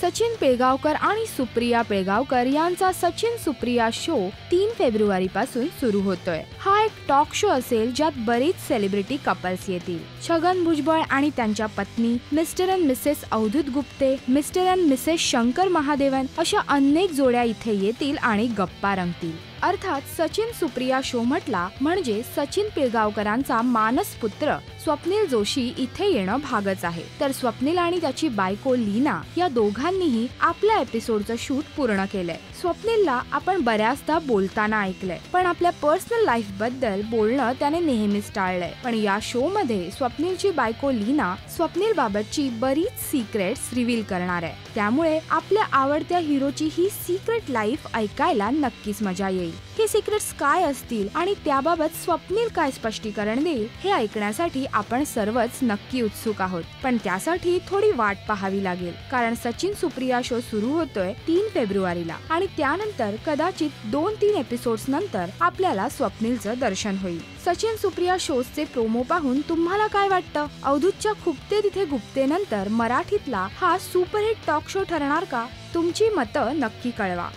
सचिन पिळगावकर आणि सुप्रिया पिळगावकर यांचा Sachin Supriya show 3 February पासून सुरू होतोय। हा एक टॉक शो असेल ज्यात बरीच सेलिब्रिटी कपल्स येतील। छगन भुजबळ आणि त्यांच्या पत्नी, Mr and Mrs Avadhoot Gupte, Mr and Mrs Shankar Mahadevan अशा अनेक जोड्या इथे येतील आणि गप्पा रंगतील। अर्थात सचिन सुप्रिया शो म्हटला म्हणजे सचिन पिळगावकरांचा मानस पुत्र स्वप्नील जोशी इथे येणं भागच आहे। तर स्वप्नील आणि त्याची बायको लीना या दोघांनीही आपल्या एपिसोडचं शूट पूर्ण केलंय। स्वप्नीलला आपण बऱ्याचदा बोलताना ऐकलंय, पण आपल्या पर्सनल लाईफ बद्दल बोलणं त्याने नेहमीच टाळलंय। पण या शो मध्ये स्वप्नीलची बायको लीना स्वप्नील बाबतची बरीच सिक्रेट्स रिव्हील करणार आहे। त्यामुळे आपल्या आवडत्या हिरोची ही सिक्रेट लाईफ ऐकायला नक्कीच मजा येईल। हे सिक्रेट्स काय असतील आणि त्याबाबत स्वप्नील काय स्पष्टीकरण देईल हे ऐकण्यासाठी आपण सर्वच नक्की उत्सुक आहोत। पण त्यासाठी थोडी वाट पाहावी लागेल, कारण सचिन सुप्रिया शो सुरू होतोय 3 फेब्रुवारीला आणि त्यानंतर कदाचित 2-3 एपिसोड्स नंतर आपल्याला स्वप्नीलचं दर्शन होईल। सचिन सुप्रिया शोचे प्रोमो पाहून तुम्हाला काय वाटतं? अवधूतच्या खुपते तिथे गुप्ते नंतर मराठीतला हा सुपरहिट टॉक शो ठरणार का? तुमची मतं नक्की कळवा।